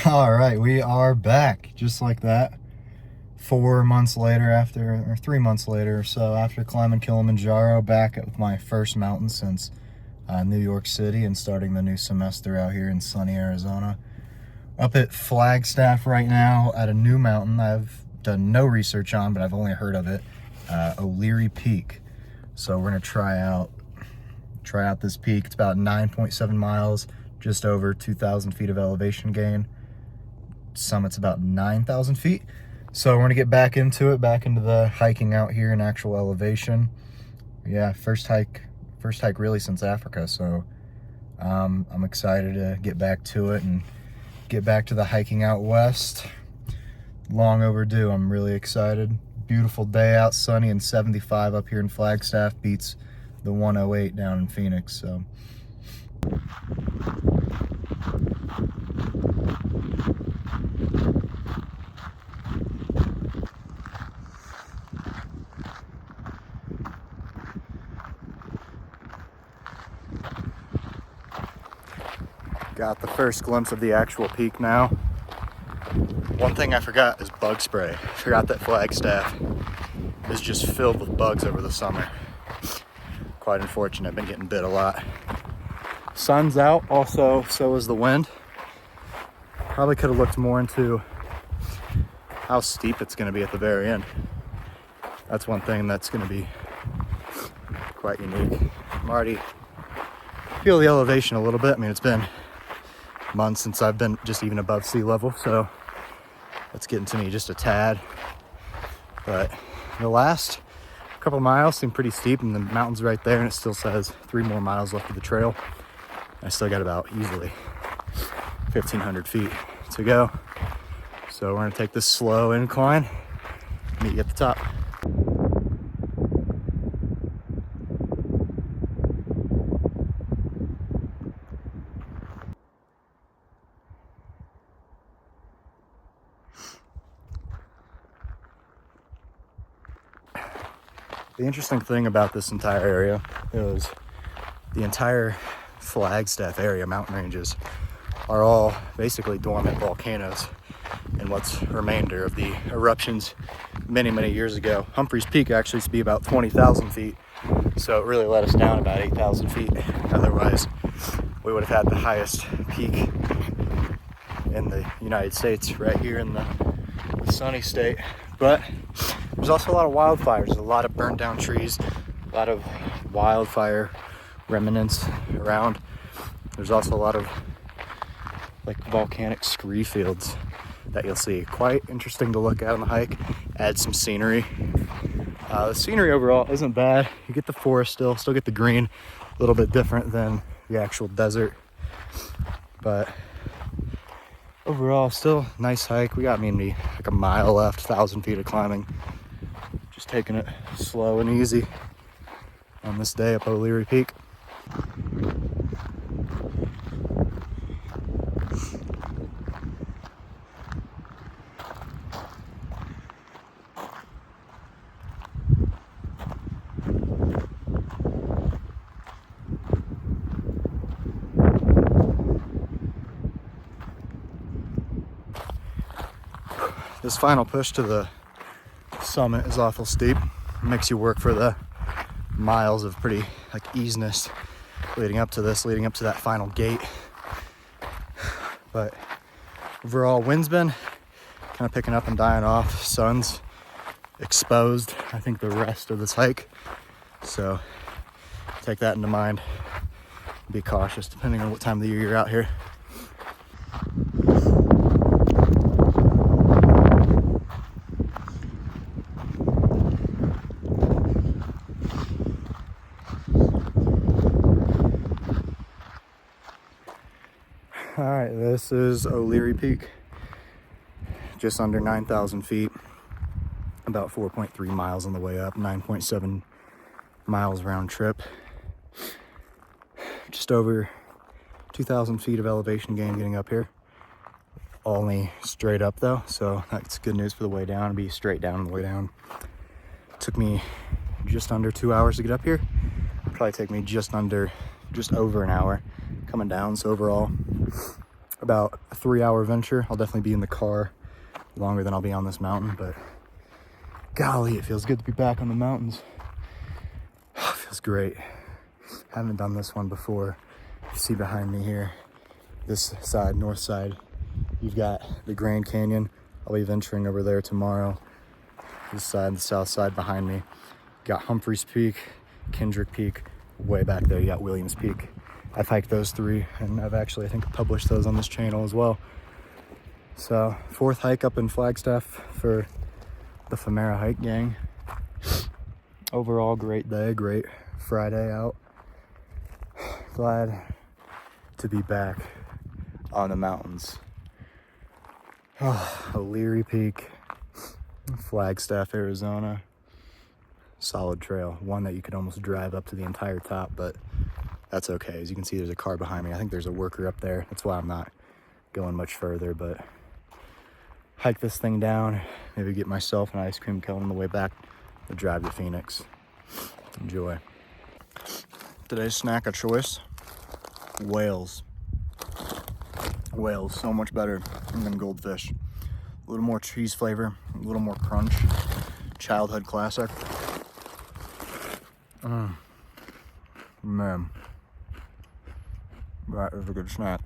All right, we are back just like that. 4 months later, or 3 months later or so, after climbing Kilimanjaro, back at my first mountain since New York City and starting the new semester out here in sunny Arizona. Up at Flagstaff right now at a new mountain I've done no research on, but I've only heard of it, O'Leary Peak. So we're gonna try out this peak. It's about 9.7 miles, just over 2,000 feet of elevation gain. Summit's about 9,000 feet. So we're gonna get back into the hiking out here in actual elevation. Yeah, first hike really since Africa. So I'm excited to get back to it and get back to the hiking out west. Long overdue. I'm really excited. Beautiful day out, sunny, and 75 up here in Flagstaff beats the 108 down in Phoenix. So got the first glimpse of the actual peak now. One thing I forgot is bug spray. I forgot that Flagstaff is just filled with bugs over the summer. Quite unfortunate, I've been getting bit a lot. Sun's out, also so is the wind. Probably could have looked more into how steep it's gonna be at the very end. That's one thing that's gonna be quite unique. I'm already feel the elevation a little bit. I mean, it's been months since I've been just even above sea level, so it's getting to me just a tad. But the last couple miles seem pretty steep, and the mountain's right there, and it still says 3 more miles left of the trail. I still got about easily 1,500 feet to go. So we're gonna take this slow incline, meet you at the top. The interesting thing about this entire area is the entire Flagstaff area, mountain ranges, are all basically dormant volcanoes in what's remainder of the eruptions many, many years ago. Humphreys Peak actually used to be about 20,000 feet, so it really let us down about 8,000 feet. Otherwise, we would have had the highest peak in the United States right here in the sunny state. But there's also a lot of wildfires, a lot of burnt down trees, a lot of wildfire remnants around. There's also a lot of like volcanic scree fields that you'll see. Quite interesting to look at on the hike. Add some scenery. The scenery overall isn't bad. You get the forest still get the green, a little bit different than the actual desert. But overall, still nice hike. We got maybe like a mile left, 1,000 feet of climbing. Just taking it slow and easy on this day up O'Leary Peak. This final push to the summit is awful steep. It makes you work for the miles of pretty like easiness leading up to that final gate. But overall, wind's been kind of picking up and dying off. Sun's exposed, I think, the rest of this hike. So take that into mind. Be cautious depending on what time of the year you're out here. All right, this is O'Leary Peak, just under 9,000 feet, about 4.3 miles on the way up, 9.7 miles round trip. Just over 2,000 feet of elevation gain getting up here. Only straight up though, so that's good news for the way down. It'll be straight down on the way down. Took me just under 2 hours to get up here. Probably take me just over an hour coming down. So overall, about a 3-hour venture. I'll definitely be in the car longer than I'll be on this mountain, but golly, it feels good to be back on the mountains. It feels great. Haven't done this one before. You see behind me here, this side, north side, you've got the Grand Canyon. I'll be venturing over there tomorrow. This side, the south side behind me, got Humphreys Peak, Kendrick Peak. Way back there, you got Williams Peak. I've hiked those 3, and I've actually, I think, published those on this channel as well. So, 4th hike up in Flagstaff for the Famara Hike Gang. Overall, great day, great Friday out. Glad to be back on the mountains. Oh, O'Leary Peak, Flagstaff, Arizona. Solid trail, one that you could almost drive up to the entire top, but that's okay. As you can see, there's a car behind me. I think there's a worker up there. That's why I'm not going much further, but hike this thing down, maybe get myself an ice cream cone on the way back to drive to Phoenix. Enjoy. Today's snack of choice, whales. Whales, so much better than goldfish. A little more cheese flavor, a little more crunch. Childhood classic. Man, that is a good snack.